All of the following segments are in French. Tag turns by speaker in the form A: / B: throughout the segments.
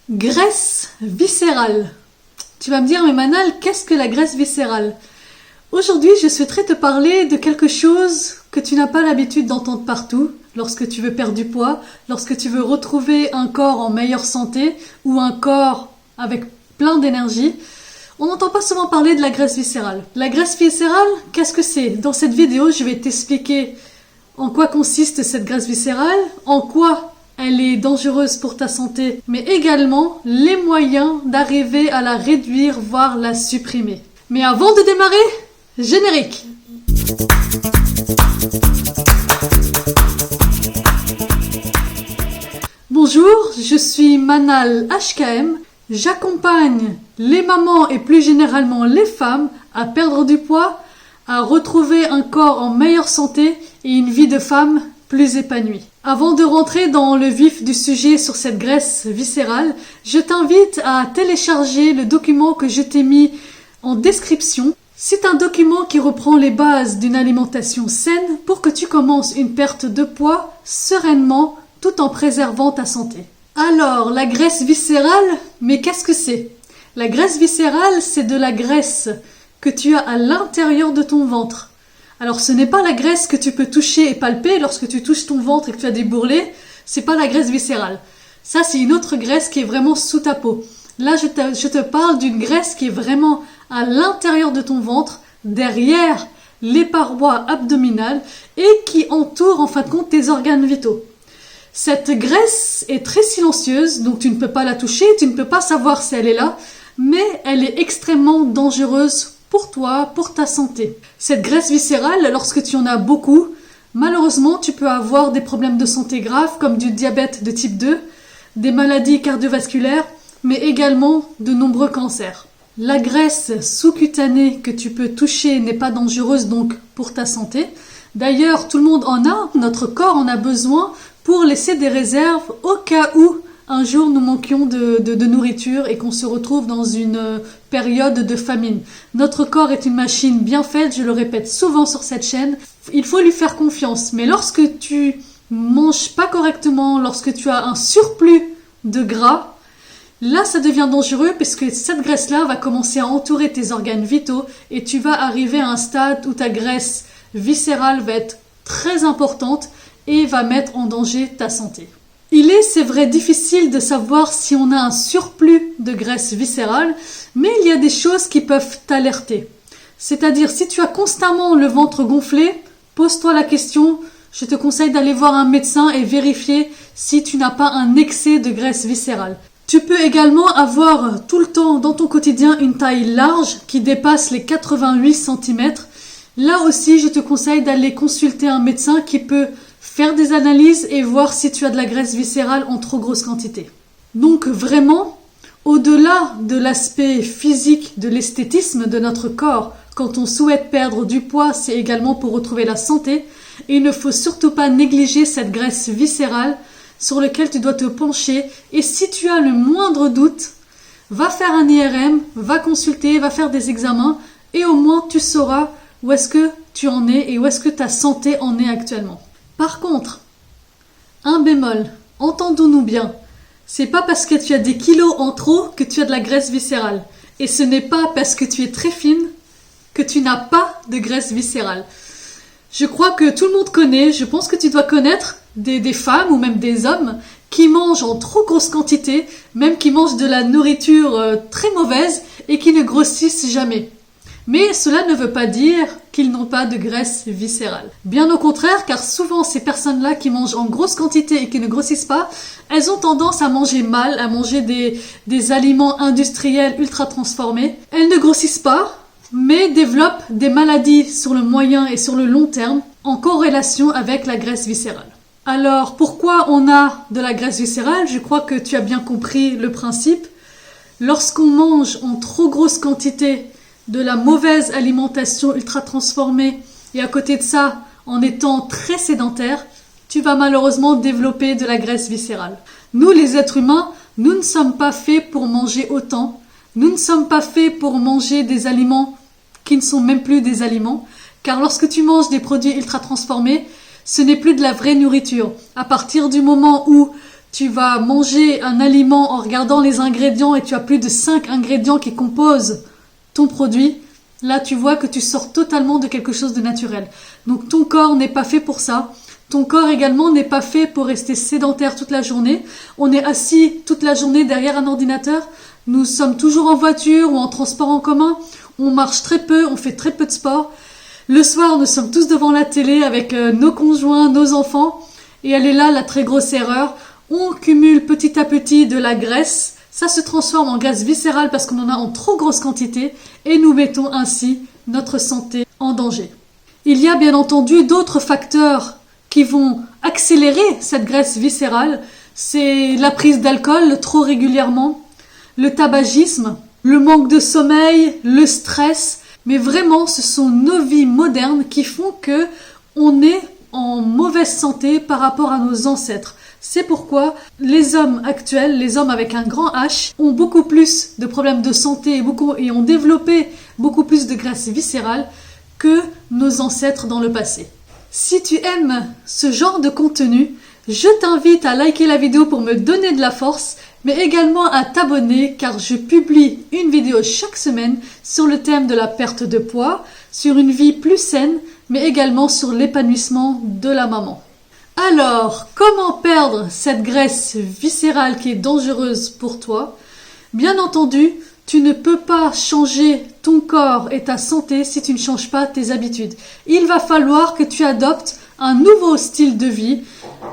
A: Graisse viscérale. Tu vas me dire, mais Manal, qu'est-ce que la graisse viscérale? Aujourd'hui, je souhaiterais te parler de quelque chose que tu n'as pas l'habitude d'entendre partout, lorsque tu veux perdre du poids, lorsque tu veux retrouver un corps en meilleure santé ou un corps avec plein d'énergie. On n'entend pas souvent parler de la graisse viscérale. La graisse viscérale, qu'est-ce que c'est? Dans cette vidéo, je vais t'expliquer en quoi consiste cette graisse viscérale, en quoi elle est dangereuse pour ta santé, mais également les moyens d'arriver à la réduire, voire la supprimer. Mais avant de démarrer, générique! Bonjour, je suis Manal HKM. J'accompagne les mamans et plus généralement les femmes à perdre du poids, à retrouver un corps en meilleure santé et une vie de femme plus épanouie. Avant de rentrer dans le vif du sujet sur cette graisse viscérale, je t'invite à télécharger le document que je t'ai mis en description. C'est un document qui reprend les bases d'une alimentation saine pour que tu commences une perte de poids sereinement tout en préservant ta santé. Alors, la graisse viscérale, mais qu'est-ce que c'est? La graisse viscérale, c'est de la graisse que tu as à l'intérieur de ton ventre. Alors, ce n'est pas la graisse que tu peux toucher et palper lorsque tu touches ton ventre et que tu as des bourrelets. C'est pas la graisse viscérale. Ça, c'est une autre graisse qui est vraiment sous ta peau. Là, je te parle d'une graisse qui est vraiment à l'intérieur de ton ventre, derrière les parois abdominales et qui entoure en fin de compte tes organes vitaux. Cette graisse est très silencieuse, donc tu ne peux pas la toucher, tu ne peux pas savoir si elle est là, mais elle est extrêmement dangereuse pour toi, pour ta santé. Cette graisse viscérale, lorsque tu en as beaucoup, malheureusement, tu peux avoir des problèmes de santé graves comme du diabète de type 2, des maladies cardiovasculaires, mais également de nombreux cancers. La graisse sous-cutanée que tu peux toucher n'est pas dangereuse donc pour ta santé. D'ailleurs, tout le monde en a, notre corps en a besoin pour laisser des réserves au cas où un jour nous manquions de nourriture et qu'on se retrouve dans une période de famine. Notre corps est une machine bien faite, je le répète souvent sur cette chaîne. Il faut lui faire confiance. Mais lorsque tu manges pas correctement, lorsque tu as un surplus de gras, là ça devient dangereux parce que cette graisse-là va commencer à entourer tes organes vitaux et tu vas arriver à un stade où ta graisse viscérale va être très importante et va mettre en danger ta santé. Il est, c'est vrai, difficile de savoir si on a un surplus de graisse viscérale, mais il y a des choses qui peuvent t'alerter. C'est-à-dire, si tu as constamment le ventre gonflé, pose-toi la question, je te conseille d'aller voir un médecin et vérifier si tu n'as pas un excès de graisse viscérale. Tu peux également avoir tout le temps dans ton quotidien une taille large qui dépasse les 88 cm. Là aussi, je te conseille d'aller consulter un médecin qui peut faire des analyses et voir si tu as de la graisse viscérale en trop grosse quantité. Donc vraiment, au-delà de l'aspect physique, de l'esthétisme de notre corps, quand on souhaite perdre du poids, c'est également pour retrouver la santé. Et il ne faut surtout pas négliger cette graisse viscérale sur laquelle tu dois te pencher. Et si tu as le moindre doute, va faire un IRM, va consulter, va faire des examens et au moins tu sauras où est-ce que tu en es et où est-ce que ta santé en est actuellement. Par contre, un bémol, entendons-nous bien, c'est pas parce que tu as des kilos en trop que tu as de la graisse viscérale. Et ce n'est pas parce que tu es très fine que tu n'as pas de graisse viscérale. Je crois que tout le monde connaît, je pense que tu dois connaître des femmes ou même des hommes qui mangent en trop grosse quantité, même qui mangent de la nourriture très mauvaise et qui ne grossissent jamais. Mais cela ne veut pas dire qu'ils n'ont pas de graisse viscérale. Bien au contraire, car souvent ces personnes-là qui mangent en grosse quantité et qui ne grossissent pas, elles ont tendance à manger mal, à manger des aliments industriels ultra transformés. Elles ne grossissent pas, mais développent des maladies sur le moyen et sur le long terme en corrélation avec la graisse viscérale. Alors, pourquoi on a de la graisse viscérale? Je crois que tu as bien compris le principe. Lorsqu'on mange en trop grosse quantité de la mauvaise alimentation ultra transformée et à côté de ça, en étant très sédentaire, tu vas malheureusement développer de la graisse viscérale. Nous, les êtres humains, nous ne sommes pas faits pour manger autant. Nous ne sommes pas faits pour manger des aliments qui ne sont même plus des aliments. Car lorsque tu manges des produits ultra transformés, ce n'est plus de la vraie nourriture. À partir du moment où tu vas manger un aliment en regardant les ingrédients et tu as plus de 5 ingrédients qui composent ton produit, là tu vois que tu sors totalement de quelque chose de naturel. Donc ton corps n'est pas fait pour ça. Ton corps également n'est pas fait pour rester sédentaire toute la journée. On est assis toute la journée derrière un ordinateur. Nous sommes toujours en voiture ou en transport en commun. On marche très peu, on fait très peu de sport. Le soir, nous sommes tous devant la télé avec nos conjoints, nos enfants. Et elle est là la très grosse erreur. On cumule petit à petit de la graisse. Ça se transforme en graisse viscérale parce qu'on en a en trop grosse quantité. Et nous mettons ainsi notre santé en danger. Il y a bien entendu d'autres facteurs qui vont accélérer cette graisse viscérale. C'est la prise d'alcool trop régulièrement, le tabagisme, le manque de sommeil, le stress. Mais vraiment, ce sont nos vies modernes qui font que on est en mauvaise santé par rapport à nos ancêtres. C'est pourquoi les hommes actuels, les hommes avec un grand H, ont beaucoup plus de problèmes de santé et ont développé beaucoup plus de graisse viscérale que nos ancêtres dans le passé. Si tu aimes ce genre de contenu, je t'invite à liker la vidéo pour me donner de la force, mais également à t'abonner car je publie une vidéo chaque semaine sur le thème de la perte de poids, sur une vie plus saine, mais également sur l'épanouissement de la maman. Alors, comment perdre cette graisse viscérale qui est dangereuse pour toi? Bien entendu, tu ne peux pas changer ton corps et ta santé si tu ne changes pas tes habitudes. Il va falloir que tu adoptes un nouveau style de vie,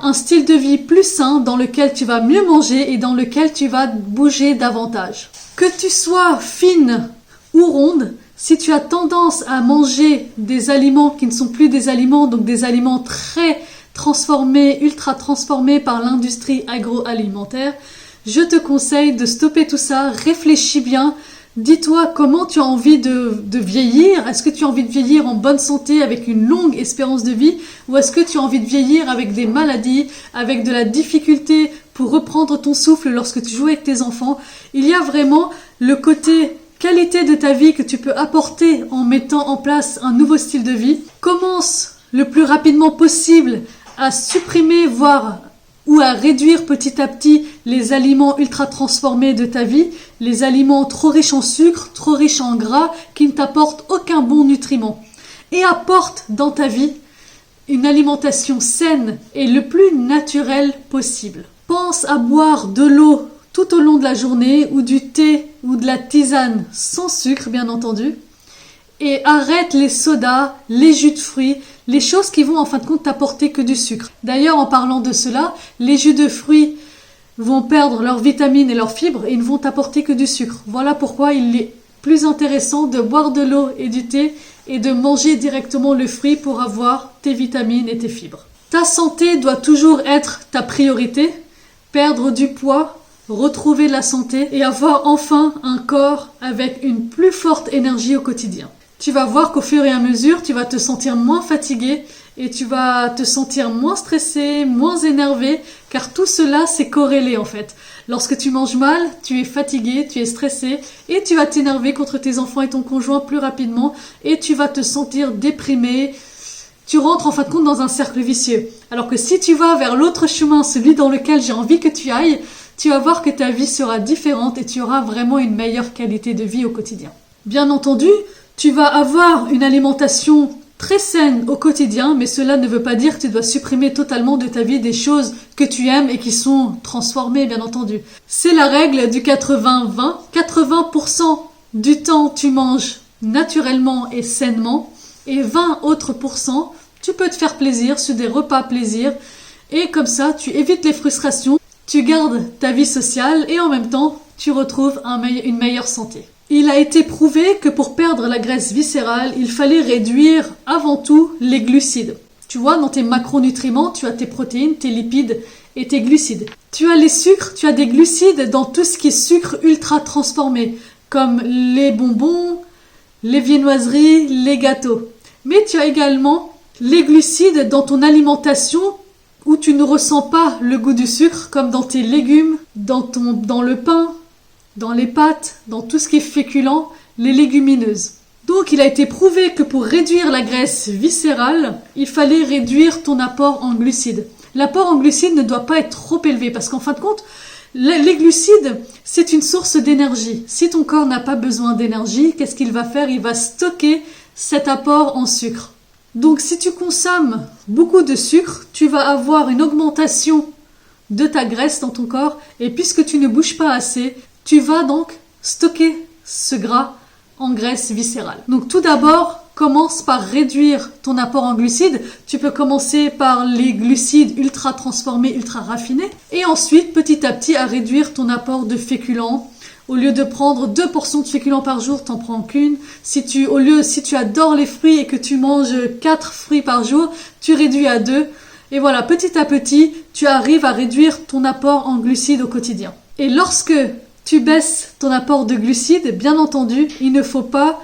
A: un style de vie plus sain dans lequel tu vas mieux manger et dans lequel tu vas bouger davantage. Que tu sois fine ou ronde, si tu as tendance à manger des aliments qui ne sont plus des aliments, donc des aliments très transformés, ultra transformés par l'industrie agroalimentaire, je te conseille de stopper tout ça, réfléchis bien, dis-toi comment tu as envie de vieillir. Est-ce que tu as envie de vieillir en bonne santé avec une longue espérance de vie ou est-ce que tu as envie de vieillir avec des maladies, avec de la difficulté pour reprendre ton souffle lorsque tu joues avec tes enfants? Il y a vraiment le côté qualité de ta vie que tu peux apporter en mettant en place un nouveau style de vie. Commence le plus rapidement possible à supprimer, voire ou à réduire petit à petit les aliments ultra transformés de ta vie, les aliments trop riches en sucre, trop riches en gras, qui ne t'apportent aucun bon nutriment. Et apporte dans ta vie une alimentation saine et le plus naturelle possible. Pense à boire de l'eau tout au long de la journée, ou du thé, ou de la tisane sans sucre, bien entendu. Et arrête les sodas, les jus de fruits, les choses qui vont en fin de compte t'apporter que du sucre. D'ailleurs, en parlant de cela, les jus de fruits vont perdre leurs vitamines et leurs fibres et ne vont t'apporter que du sucre. Voilà pourquoi il est plus intéressant de boire de l'eau et du thé et de manger directement le fruit pour avoir tes vitamines et tes fibres. Ta santé doit toujours être ta priorité. Perdre du poids, retrouver la santé et avoir enfin un corps avec une plus forte énergie au quotidien. Tu vas voir qu'au fur et à mesure, tu vas te sentir moins fatigué et tu vas te sentir moins stressé, moins énervé, car tout cela c'est corrélé en fait. Lorsque tu manges mal, tu es fatigué, tu es stressé et tu vas t'énerver contre tes enfants et ton conjoint plus rapidement et tu vas te sentir déprimé. Tu rentres en fin de compte dans un cercle vicieux. Alors que si tu vas vers l'autre chemin, celui dans lequel j'ai envie que tu ailles, tu vas voir que ta vie sera différente et tu auras vraiment une meilleure qualité de vie au quotidien. Bien entendu, tu vas avoir une alimentation très saine au quotidien, mais cela ne veut pas dire que tu dois supprimer totalement de ta vie des choses que tu aimes et qui sont transformées, bien entendu. C'est la règle du 80-20. 80% du temps, tu manges naturellement et sainement, et 20 autres pourcents, tu peux te faire plaisir sur des repas plaisir, et comme ça, tu évites les frustrations, tu gardes ta vie sociale, et en même temps, tu retrouves une meilleure santé. Il a été prouvé que pour perdre la graisse viscérale, il fallait réduire avant tout les glucides. Tu vois, dans tes macronutriments, tu as tes protéines, tes lipides et tes glucides. Tu as les sucres, tu as des glucides dans tout ce qui est sucre ultra transformé, comme les bonbons, les viennoiseries, les gâteaux. Mais tu as également les glucides dans ton alimentation où tu ne ressens pas le goût du sucre, comme dans tes légumes, dans le pain, dans les pâtes, dans tout ce qui est féculent, les légumineuses. Donc il a été prouvé que pour réduire la graisse viscérale, il fallait réduire ton apport en glucides. l'apport en glucides ne doit pas être trop élevé parce qu'en fin de compte, les glucides, c'est une source d'énergie. Si ton corps n'a pas besoin d'énergie, qu'est-ce qu'il va faire? Il va stocker cet apport en sucre. Donc si tu consommes beaucoup de sucre, tu vas avoir une augmentation de ta graisse dans ton corps et puisque tu ne bouges pas assez, tu vas donc stocker ce gras en graisse viscérale. Donc tout d'abord, commence par réduire ton apport en glucides. Tu peux commencer par les glucides ultra transformés, ultra raffinés et ensuite petit à petit à réduire ton apport de féculents. Au lieu de prendre 2 portions de féculents par jour, t'en prends qu'une. Si tu adores les fruits et que tu manges 4 fruits par jour, tu réduis à 2. Et voilà, petit à petit, tu arrives à réduire ton apport en glucides au quotidien. Et lorsque tu baisses ton apport de glucides, bien entendu, il ne faut pas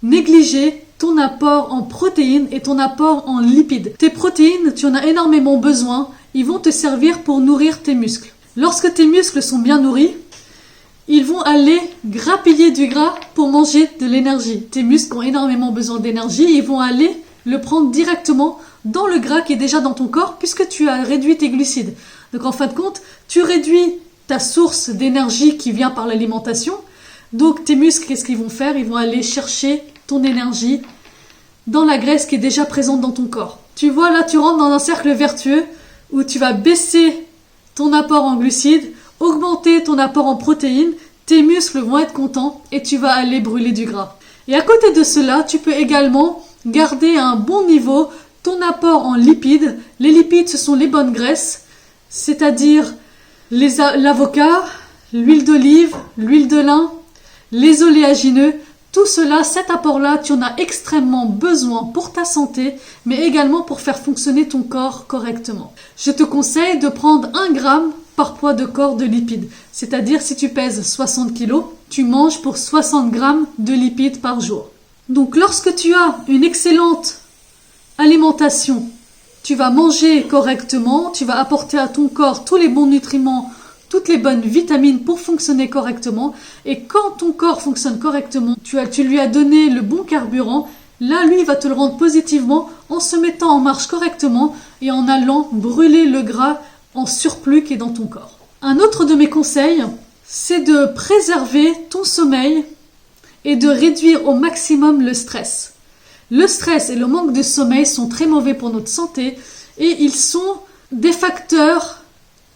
A: négliger ton apport en protéines et ton apport en lipides. Tes protéines, tu en as énormément besoin. Ils vont te servir pour nourrir tes muscles. Lorsque tes muscles sont bien nourris, ils vont aller grappiller du gras pour manger de l'énergie. Tes muscles ont énormément besoin d'énergie. Ils vont aller le prendre directement dans le gras qui est déjà dans ton corps puisque tu as réduit tes glucides. Donc en fin de compte, tu réduis ta source d'énergie qui vient par l'alimentation. Donc tes muscles, qu'est-ce qu'ils vont faire? Ils vont aller chercher ton énergie dans la graisse qui est déjà présente dans ton corps. Tu vois, là, tu rentres dans un cercle vertueux où tu vas baisser ton apport en glucides, augmenter ton apport en protéines, tes muscles vont être contents et tu vas aller brûler du gras. Et à côté de cela, tu peux également garder à un bon niveau ton apport en lipides. Les lipides, ce sont les bonnes graisses, c'est-à-dire l'avocat, l'huile d'olive, l'huile de lin, les oléagineux. Tout cela, cet apport-là, tu en as extrêmement besoin pour ta santé, mais également pour faire fonctionner ton corps correctement. Je te conseille de prendre 1 gramme par poids de corps de lipides. C'est-à-dire, si tu pèses 60 kg, tu manges pour 60 grammes de lipides par jour. Donc, lorsque tu as une excellente alimentation, tu vas manger correctement, tu vas apporter à ton corps tous les bons nutriments, toutes les bonnes vitamines pour fonctionner correctement. Et quand ton corps fonctionne correctement, tu lui as donné le bon carburant, là, lui, il va te le rendre positivement en se mettant en marche correctement et en allant brûler le gras en surplus qui est dans ton corps. Un autre de mes conseils, c'est de préserver ton sommeil et de réduire au maximum le stress. Le stress et le manque de sommeil sont très mauvais pour notre santé et ils sont des facteurs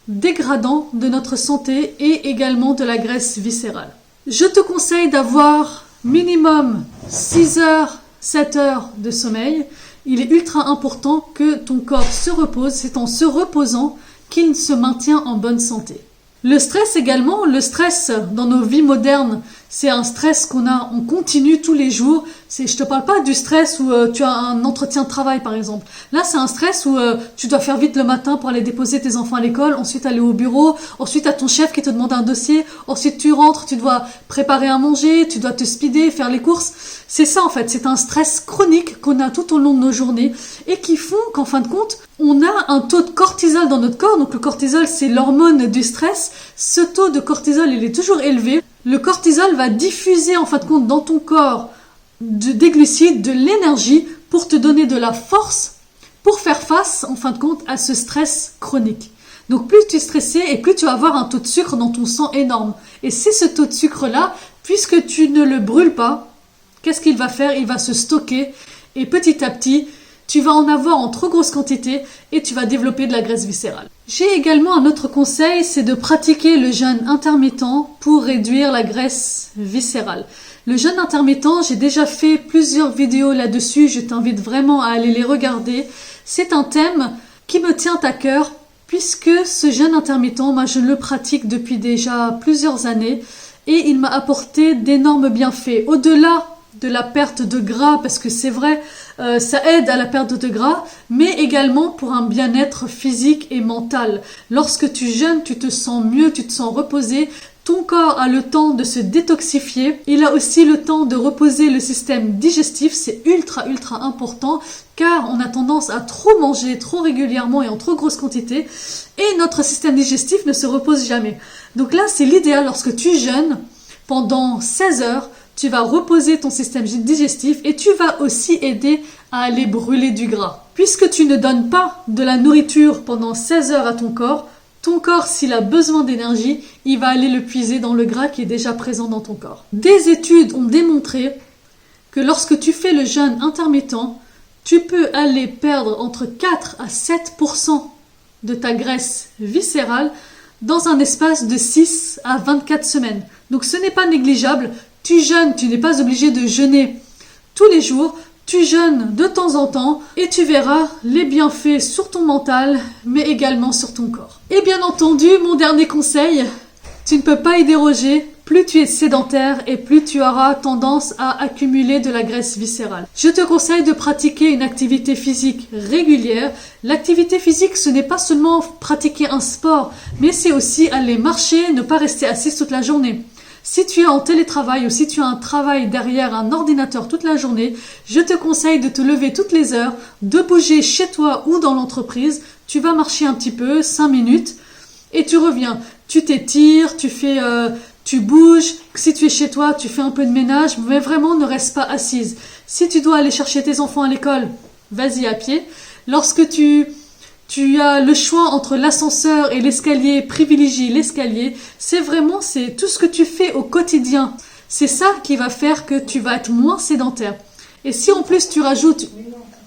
A: dégradants de notre santé et également de la graisse viscérale. Je te conseille d'avoir minimum 6 heures, 7 heures de sommeil. Il est ultra important que ton corps se repose. C'est en se reposant qu'il se maintient en bonne santé. Le stress également, le stress dans nos vies modernes, c'est un stress qu'on a, on continue tous les jours. Je te parle pas du stress où tu as un entretien de travail par exemple. Là, c'est un stress où tu dois faire vite le matin pour aller déposer tes enfants à l'école, ensuite aller au bureau, ensuite à ton chef qui te demande un dossier, ensuite tu rentres, tu dois préparer à manger, tu dois te speeder, faire les courses. C'est ça en fait, c'est un stress chronique qu'on a tout au long de nos journées et qui font qu'en fin de compte, on a un taux de cortisol dans notre corps. Donc le cortisol, c'est l'hormone du stress. Ce taux de cortisol, il est toujours élevé. Le cortisol va diffuser en fin de compte dans ton corps des glucides, de l'énergie pour te donner de la force pour faire face en fin de compte à ce stress chronique. Donc plus tu es stressé et plus tu vas avoir un taux de sucre dans ton sang énorme. Et c'est ce taux de sucre-là, puisque tu ne le brûles pas, qu'est-ce qu'il va faire? Il va se stocker et petit à petit, tu vas en avoir en trop grosse quantité et tu vas développer de la graisse viscérale. J'ai également un autre conseil, c'est de pratiquer le jeûne intermittent pour réduire la graisse viscérale. Le jeûne intermittent, j'ai déjà fait plusieurs vidéos là-dessus, je t'invite vraiment à aller les regarder. C'est un thème qui me tient à cœur puisque ce jeûne intermittent, moi je le pratique depuis déjà plusieurs années et il m'a apporté d'énormes bienfaits. Au-delà de la perte de gras, parce que c'est vrai, ça aide à la perte de gras, mais également pour un bien-être physique et mental. Lorsque tu jeûnes, tu te sens mieux, tu te sens reposé, ton corps a le temps de se détoxifier, il a aussi le temps de reposer le système digestif, c'est ultra important, car on a tendance à trop manger, trop régulièrement et en trop grosse quantité, et notre système digestif ne se repose jamais. Donc là, c'est l'idéal lorsque tu jeûnes pendant 16 heures, tu vas reposer ton système digestif et tu vas aussi aider à aller brûler du gras. Puisque tu ne donnes pas de la nourriture pendant 16 heures à ton corps, s'il a besoin d'énergie, il va aller le puiser dans le gras qui est déjà présent dans ton corps. Des études ont démontré que lorsque tu fais le jeûne intermittent, tu peux aller perdre entre 4 à 7% de ta graisse viscérale dans un espace de 6 à 24 semaines. Donc ce n'est pas négligeable. Tu jeûnes, tu n'es pas obligé de jeûner tous les jours. Tu jeûnes de temps en temps et tu verras les bienfaits sur ton mental, mais également sur ton corps. Et bien entendu, mon dernier conseil, tu ne peux pas y déroger. Plus tu es sédentaire et plus tu auras tendance à accumuler de la graisse viscérale. Je te conseille de pratiquer une activité physique régulière. L'activité physique, ce n'est pas seulement pratiquer un sport, mais c'est aussi aller marcher, ne pas rester assis toute la journée. Si tu es en télétravail ou si tu as un travail derrière un ordinateur toute la journée, je te conseille de te lever toutes les heures, de bouger chez toi ou dans l'entreprise. Tu vas marcher un petit peu, 5 minutes, et tu reviens. Tu t'étires, tu bouges. Si tu es chez toi, tu fais un peu de ménage, mais vraiment ne reste pas assise. Si tu dois aller chercher tes enfants à l'école, vas-y à pied. Lorsque tu as le choix entre l'ascenseur et l'escalier, privilégie l'escalier. C'est tout ce que tu fais au quotidien. C'est ça qui va faire que tu vas être moins sédentaire. Et si en plus tu rajoutes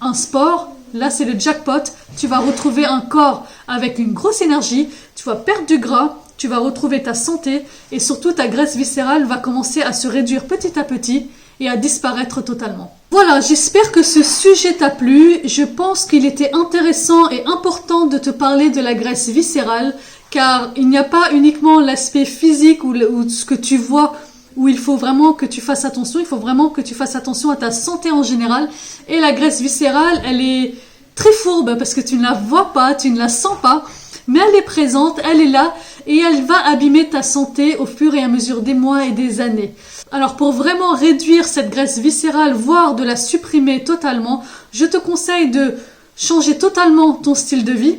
A: un sport, là c'est le jackpot. Tu vas retrouver un corps avec une grosse énergie, tu vas perdre du gras, tu vas retrouver ta santé et surtout ta graisse viscérale va commencer à se réduire petit à petit et à disparaître totalement. Voilà, j'espère que ce sujet t'a plu. Je pense qu'il était intéressant et important de te parler de la graisse viscérale, car il n'y a pas uniquement l'aspect physique ou ce que tu vois où il faut vraiment que tu fasses attention. Il faut vraiment que tu fasses attention à ta santé en général. Et la graisse viscérale, elle est très fourbe parce que tu ne la vois pas, tu ne la sens pas, mais elle est présente, elle est là et elle va abîmer ta santé au fur et à mesure des mois et des années. Alors pour vraiment réduire cette graisse viscérale, voire de la supprimer totalement, je te conseille de changer totalement ton style de vie,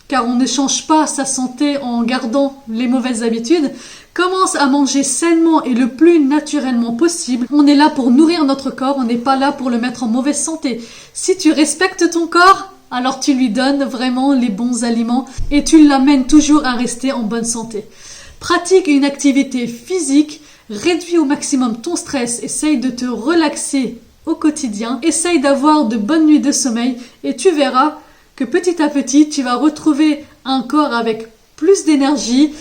A: car on ne change pas sa santé en gardant les mauvaises habitudes. Commence à manger sainement et le plus naturellement possible. On est là pour nourrir notre corps, on n'est pas là pour le mettre en mauvaise santé. Si tu respectes ton corps, alors tu lui donnes vraiment les bons aliments et tu l'amènes toujours à rester en bonne santé. Pratique une activité physique, réduis au maximum ton stress, essaye de te relaxer au quotidien, essaye d'avoir de bonnes nuits de sommeil et tu verras que petit à petit, tu vas retrouver un corps avec plus d'énergie,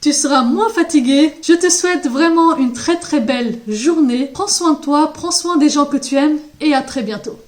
A: tu seras moins fatigué. Je te souhaite vraiment une très très belle journée. Prends soin de toi, prends soin des gens que tu aimes et à très bientôt.